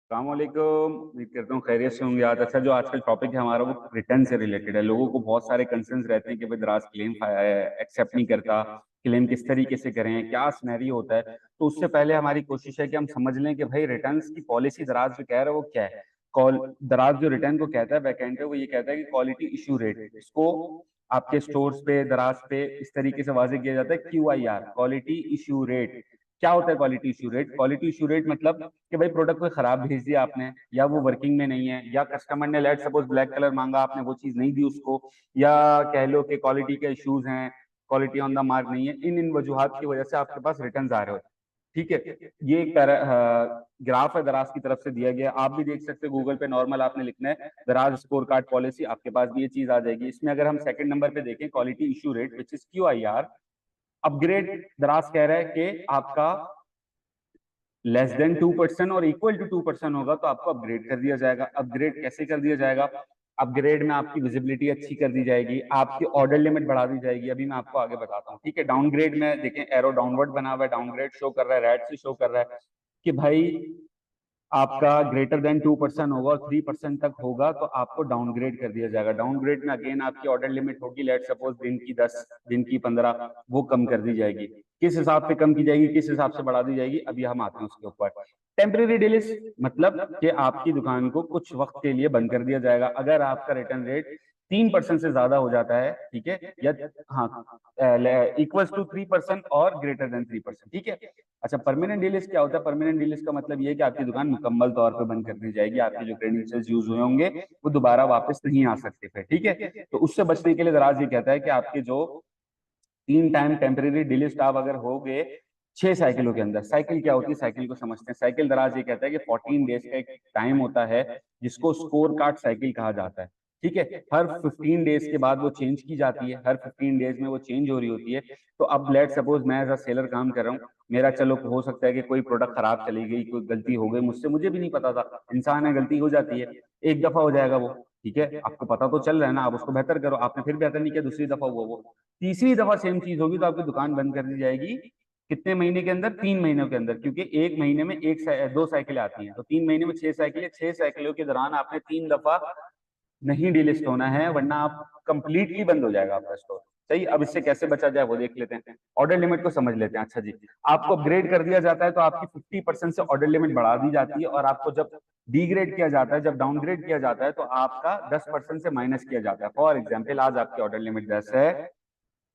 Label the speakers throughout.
Speaker 1: अस्सलामुअलैकुम। उम्मीद करता हूँ खैरियत से होंगे। आज अच्छा जो आजकल टॉपिक है हमारा वो रिटर्न से रिलेटेड है। लोगों को बहुत सारे कंसर्न्स रहते हैं कि भाई दराज क्लेम एक्सेप्ट नहीं करता, क्लेम किस तरीके से करें, क्या सिनेरियो होता है। तो उससे पहले हमारी कोशिश है कि हम समझ लें कि भाई रिटर्न की पॉलिसी दराज जो कह रहा है वो क्या है। कॉल दराज जो रिटर्न को कहता है बैकएंड पे, वो ये कहता है कि क्वालिटी इशू रेट, इसको आपके स्टोर्स पे दराज पे इस तरीके से वाजे किया जाता है, QIR, क्वालिटी इशू रेट। क्या होता है quality issue rate? Quality issue rate मतलब कि भाई प्रोडक्ट कोई खराब भेज दिया आपने, या वो वर्किंग में नहीं है, या कस्टमर ने लेट सपोज ब्लैक कलर मांगा, आपने वो चीज नहीं दी उसको, या कह लो कि क्वालिटी के इश्यूज हैं, क्वालिटी ऑन द मार्क नहीं है, इन वजूहात की वजह से आपके पास रिटर्न आ रहे हो। ठीक है, ये एक ग्राफ है दराज की तरफ से दिया गया। आप भी देख सकते हैं गूगल पे, नॉर्मल आपने लिखना है दराज स्कोर कार्ड पॉलिसी, आपके पास भी ये चीज आ जाएगी। इसमें अगर हम सेकंड नंबर पे देखें, quality issue rate which is QIR, upgrade दराज कह रहा है कि आपका लेस देन 2% और इक्वल टू 2% होगा तो आपको अपग्रेड कर दिया जाएगा। अपग्रेड कैसे कर दिया जाएगा? अपग्रेड में आपकी विजिबिलिटी अच्छी कर दी जाएगी, आपकी ऑर्डर लिमिट बढ़ा दी जाएगी। अभी मैं आपको आगे बताता हूँ। ठीक है, डाउनग्रेड में देखें एरो डाउनवर्ड बना हुआ है, डाउनग्रेड शो कर रहा है, रेड से शो कर रहा है कि भाई आपका ग्रेटर देन 2% होगा और 3% तक होगा तो आपको डाउनग्रेड कर दिया जाएगा। डाउनग्रेड में अगेन आपकी ऑर्डर लिमिट होगी, लेट सपोज दिन की 10, दिन की 15, वो कम कर दी जाएगी। किस हिसाब से कम की जाएगी, किस हिसाब से बढ़ा दी जाएगी, अभी हम आते हैं उसके ऊपर। टेम्परेरी डिलीज मतलब कि आपकी दुकान को कुछ वक्त के लिए बंद कर दिया जाएगा अगर आपका रिटर्न रेट 3% से ज्यादा हो जाता है। ठीक है, या हाँ इक्वल्स टू 3% और ग्रेटर देन 3%। ठीक है। अच्छा, परमानेंट डिलीज क्या होता है? परमानेंट डिलीज का मतलब ये है कि आपकी दुकान मुकम्मल तौर पे बंद कर दी जाएगी, आपके जो क्रेडेंशियल्स यूज हुए होंगे वो दोबारा वापस नहीं आ सकते फिर। ठीक है, तो उससे बचने के लिए दराज ये कहता है कि आपके जो 3 टाइम टेम्परेरी डिलीज आप अगर हो गए 6 साइकिलों के अंदर। साइकिल क्या होती है, साइकिल को समझते हैं। साइकिल दराज ये कहता है कि 14 डेज का एक टाइम होता है जिसको स्कोर कार्ड साइकिल कहा जाता है। ठीक है, हर 15 डेज के बाद वो चेंज की जाती है, हर 15 डेज में वो चेंज हो रही होती है। तो अब लेट सपोज मैं एज अ सेलर काम कर रहा हूँ, मेरा चलो हो सकता है कि कोई प्रोडक्ट खराब चली गई, कोई गलती हो गई मुझसे, मुझे भी नहीं पता था, इंसान है, गलती हो जाती है। एक दफा हो जाएगा वो, ठीक है, आपको पता तो चल रहा है ना, आप उसको बेहतर करो, आपने फिर बेहतर नहीं किया, दूसरी दफा हुआ वो, तीसरी दफा सेम चीज होगी तो आपकी दुकान बंद कर दी जाएगी। कितने महीने के अंदर? 3 महीनों के अंदर, क्योंकि एक महीने में दो साइकिलें आती हैं, तो 3 महीने में 6 साइकिलें, 6 साइकिलों के दौरान आपने 3 दफा नहीं डिलिस्ट होना है, वरना आप कंप्लीटली बंद हो जाएगा आपका स्टोर। सही, अब इससे कैसे बचा जाए वो देख लेते हैं। ऑर्डर लिमिट को समझ लेते हैं। अच्छा जी, आपको अपग्रेड कर दिया जाता है तो आपकी 50% से ऑर्डर लिमिट बढ़ा दी जाती है, और आपको जब डीग्रेड किया जाता है, जब डाउनग्रेड किया जाता है, तो आपका 10% से माइनस किया जाता है। फॉर एग्जाम्पल, आज आपकी ऑर्डर लिमिट 10 है,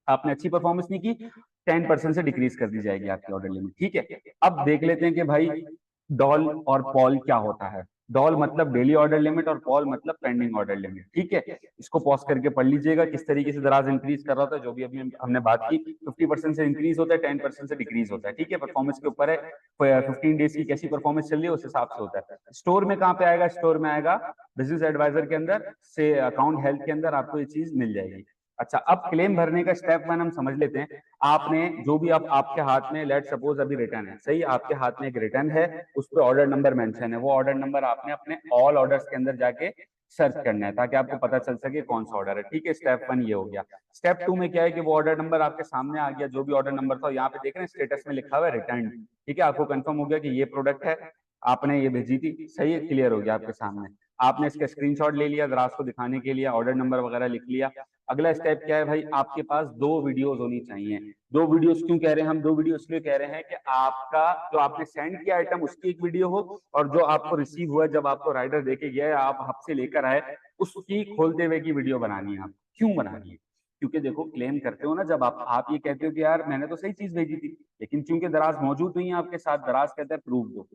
Speaker 1: आपने अच्छी परफॉर्मेंस नहीं की, 10% से डिक्रीज कर दी जाएगी आपकी ऑर्डर लिमिट। ठीक है, अब देख लेते हैं कि भाई डॉल और पॉल क्या होता है। डॉल मतलब डेली ऑर्डर लिमिट और पॉल मतलब पेंडिंग ऑर्डर लिमिट। ठीक है, इसको पॉज करके पढ़ लीजिएगा किस तरीके से दराज इंक्रीज कर रहा था। जो भी अभी हमने बात की, 50% से इंक्रीज होता है, 10% से डिक्रीज होता है। ठीक है, परफॉर्मेंस के ऊपर है, 15 डेज की कैसी परफॉर्मेंस चल रही है उस हिसाब से होता है। स्टोर में कहाँ पे आएगा? स्टोर में आएगा बिजनेस एडवाइजर के अंदर से, अकाउंट हेल्थ के अंदर आपको ये चीज मिल जाएगी। अच्छा, अब क्लेम भरने का स्टेप 1 हम समझ लेते हैं। आपने जो भी आपके हाथ में, लेट सपोज अभी रिटर्न है, सही, आपके हाथ में एक रिटर्न है, उस पर ऑर्डर नंबर मेंशन है, वो ऑर्डर नंबर आपने अपने ऑल ऑर्डर्स के अंदर जाके सर्च करना है ताकि आपको पता चल सके कौन सा ऑर्डर है। ठीक है, स्टेप 1 ये हो गया। स्टेप 2 में क्या है कि वो ऑर्डर नंबर आपके सामने आ गया, जो भी ऑर्डर नंबर था, यहाँ पे देख रहे हैं स्टेटस में लिखा हुआ है रिटर्न। ठीक है, आपको कंफर्म हो गया कि ये प्रोडक्ट है, आपने ये भेजी थी, सही है, क्लियर हो गया आपके सामने। आपने इसका स्क्रीनशॉट ले लिया, दराज को दिखाने के लिए ऑर्डर नंबर वगैरह लिख लिया। अगला स्टेप क्या है भाई? आपके पास 2 वीडियोस होनी चाहिए। 2 वीडियोस क्यों कह रहे हैं हम? 2 वीडियो इसलिए कह रहे हैं कि आपका जो आपने सेंड किया आइटम उसकी एक वीडियो हो, और जो आपको रिसीव हुआ जब आपको राइडर देके गया, आप हब से लेकर आए, उसकी खोलते हुए की वीडियो बनानी है। आप क्यों बनानी है? क्योंकि देखो, क्लेम करते हो ना जब आप ये कहते हो कि यार मैंने तो सही चीज भेजी थी, लेकिन चूंकि दराज मौजूद नहीं है आपके साथ, दराज कहता है प्रूफ दो।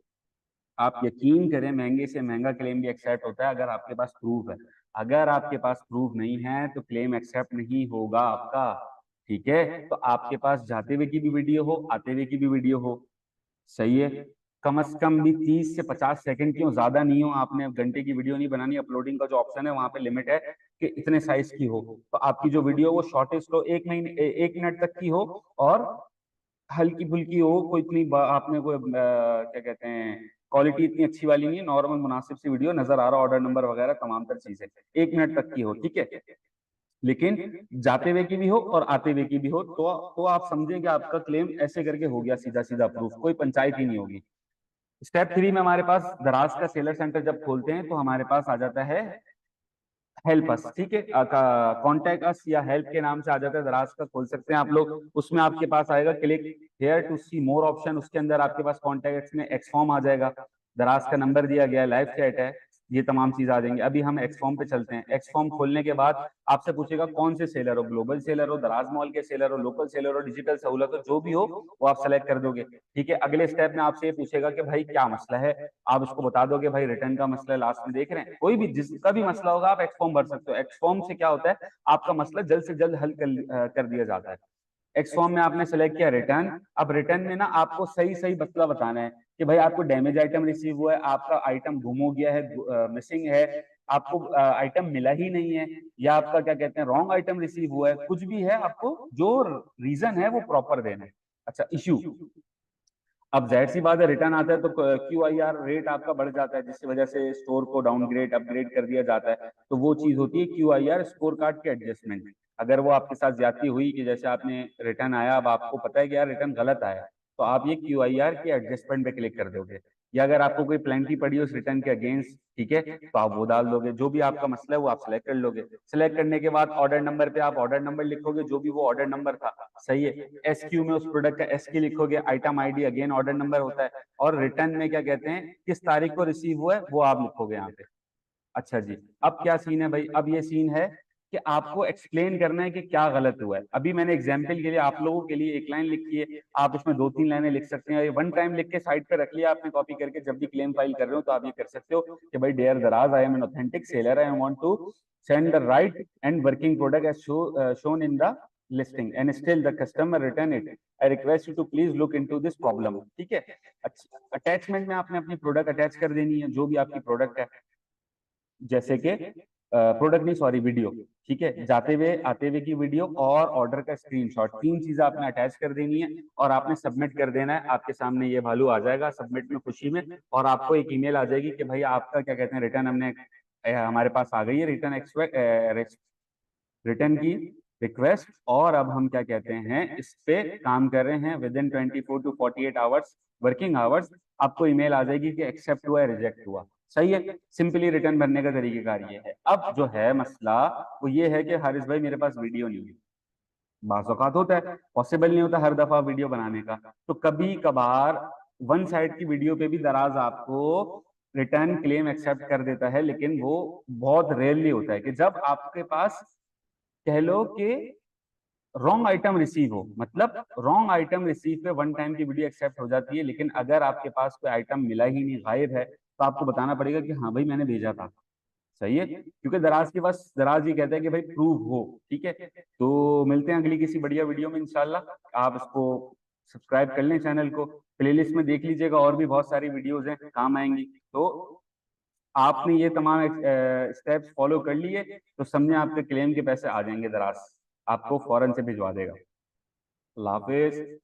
Speaker 1: आप यकीन करें, महंगे से महंगा क्लेम भी एक्सेप्ट होता है अगर आपके पास प्रूफ है। अगर आपके पास प्रूफ नहीं है तो क्लेम एक्सेप्ट नहीं होगा आपका। ठीक है, तो आपके पास जाते हुए की भी वीडियो हो, आते हुए की भी वीडियो हो, सही है, कम से कम भी 30 से 50 सेकंड की हो, ज्यादा नहीं हो। आपने घंटे की वीडियो नहीं बनानी। अपलोडिंग का जो ऑप्शन है वहां पे लिमिट है कि इतने साइज की हो, तो आपकी जो वीडियो वो शॉर्टेस्ट हो, 1 मिनट तक की हो, और हल्की फुल्की हो, कोई इतनी आपने कोई क्या कहते हैं, क्वालिटी इतनी अच्छी वाली नहीं है, नॉर्मल मुनासिब सी वीडियो, नजर आ रहा ऑर्डर नंबर वगैरह तमाम तर चीजें, 1 मिनट तक की हो। ठीक है, लेकिन जाते हुए की भी हो और आते हुए की भी हो, तो आप समझें कि आपका क्लेम ऐसे करके हो गया, सीधा सीधा प्रूफ, कोई पंचायत ही नहीं होगी। स्टेप 3 में हमारे पास दराज का सेलर सेंटर जब खोलते हैं तो हमारे पास आ जाता है हेल्प अस, ठीक है, कॉन्टेक्ट अस या हेल्प के नाम से आ जाता है, दराज का खोल सकते हैं आप लोग। उसमें आपके पास आएगा click here to see more option, उसके अंदर आपके पास कॉन्टेक्ट में एक्सफॉर्म आ जाएगा, दराज का नंबर दिया गया है, लाइव चैट है, ये तमाम चीज आ जाएंगी। अभी हम एक्सफॉर्म पे चलते हैं। एक्सफॉर्म खोलने के बाद आपसे पूछेगा कौन से सेलर हो, ग्लोबल सेलर हो, दराज मॉल के सेलर हो, लोकल सेलर हो, डिजिटल सहूलत हो, जो भी हो वो आप सेलेक्ट कर दोगे, ठीक है। अगले स्टेप में आपसे ये पूछेगा कि भाई क्या मसला है, आप उसको बता दोगे भाई रिटर्न का मसला है, लास्ट में देख रहे हैं, कोई भी जिसका भी मसला होगा आप एक्सफॉर्म भर सकते हो। एक्सफॉर्म से क्या होता है, आपका मसला जल्द से जल्द हल कर दिया जाता है। एक्स फॉर्म में आपने सेलेक्ट किया रिटर्न। अब रिटर्न में ना आपको सही सही मसला बताना है कि भाई आपको डैमेज आइटम रिसीव हुआ है, आपका आइटम गुम हो गया है, मिसिंग है, आपको आइटम मिला ही नहीं है, या आपका क्या कहते हैं रॉन्ग आइटम रिसीव हुआ है, कुछ भी है, आपको जो रीजन है वो प्रॉपर देना है। अच्छा, इश्यू, अब जाहिर सी बात है रिटर्न आता है तो QIR रेट आपका बढ़ जाता है, जिसकी वजह से स्टोर को डाउनग्रेड अपग्रेड कर दिया जाता है। तो वो चीज होती है QIR स्कोर कार्ड के एडजस्टमेंट। अगर वो आपके साथ ज्यादती हुई कि जैसे आपने रिटर्न आया, अब आपको पता है कि यार रिटर्न गलत आया, तो आप ये QIR के एडजस्टमेंट पे क्लिक कर दोगे। या अगर आपको कोई प्लेंटी पड़ी हो उस रिटर्न के अगेंस्ट, ठीक है, तो आप वो डाल दोगे। जो भी आपका मसला है वो आप सेलेक्ट कर लोगे। सेलेक्ट करने के बाद ऑर्डर नंबर पे आप ऑर्डर नंबर लिखोगे, जो भी वो ऑर्डर नंबर था, सही है। SQ में उस प्रोडक्ट का SQ लिखोगे, item ID again order number होता है, और रिटर्न में क्या कहते हैं किस तारीख को रिसीव हुआ है वो आप लिखोगे यहाँ पे। अच्छा जी, अब क्या सीन है भाई, अब ये सीन है कि आपको एक्सप्लेन करना है कि क्या गलत हुआ है। अभी मैंने एग्जाम्पल के लिए आप लोगों के लिए एक लाइन लिखी है, आप इसमें 2-3 लाइनें लिख सकते हैं। ये वन टाइम लिख के साइड पे रख लिया आपने कॉपी करके, जब भी क्लेम फाइल कर रहे हो तो आप ये कर सकते हो कि भाई dear Daraz, I am an authentic seller, I want to send the right and working product as shown in the listing and still the customer return it, I request you to please look into this problem, ठीक है। अच्छा, attachment में आपने अपनी product attach कर देनी है, जो भी आपकी प्रोडक्ट है, जैसे कि प्रोडक्ट नहीं, सॉरी, वीडियो, ठीक है, जाते हुए आते हुए की वीडियो और ऑर्डर का स्क्रीनशॉट, तीन चीजें आपने अटैच कर देनी है और आपने सबमिट कर देना है। आपके सामने ये भालू आ जाएगा सबमिट में खुशी में, और आपको एक ईमेल आ जाएगी कि भाई आपका क्या कहते हैं रिटर्न हमने हमारे पास आ गई है, रिटर्न की रिक्वेस्ट, और अब हम क्या कहते हैं इस पे काम कर रहे हैं। With in 24 to 48 hours working hours आपको ईमेल आ जाएगी कि एक्सेप्ट हुआ है, रिजेक्ट हुआ, सही है। सिंपली रिटर्न भरने का तरीकेकार ये है। अब जो है मसला वो ये है कि हारिस भाई मेरे पास वीडियो नहीं है, बाज़ औक़ात होता है, पॉसिबल नहीं होता हर दफा वीडियो बनाने का, तो कभी कभार वन साइड की वीडियो पे भी दराज आपको रिटर्न क्लेम एक्सेप्ट कर देता है, लेकिन वो बहुत रेयरली होता है कि जब आपके पास कह लो कि रॉन्ग आइटम रिसीव हो, मतलब रॉन्ग आइटम रिसीव पे वन टाइम की वीडियो एक्सेप्ट हो जाती है। लेकिन अगर आपके पास कोई आइटम मिला ही नहीं, गायब है, तो आपको बताना पड़ेगा कि हाँ भाई मैंने भेजा था, सही है, क्योंकि दराज के पास दराज ये कहता है कि भाई प्रूव हो, ठीक है। तो मिलते हैं अगली किसी बढ़िया वीडियो में इंशाल्लाह। आप इसको सब्सक्राइब कर लें चैनल को, प्लेलिस्ट में देख लीजिएगा, और भी बहुत सारी वीडियोज हैं काम आएंगी। तो आपने ये तमाम स्टेप्स फॉलो कर लिए तो समझे आपके क्लेम के पैसे आ जाएंगे, दराज आपको फौरन से भिजवा देगा। अल्लाह हाफिज।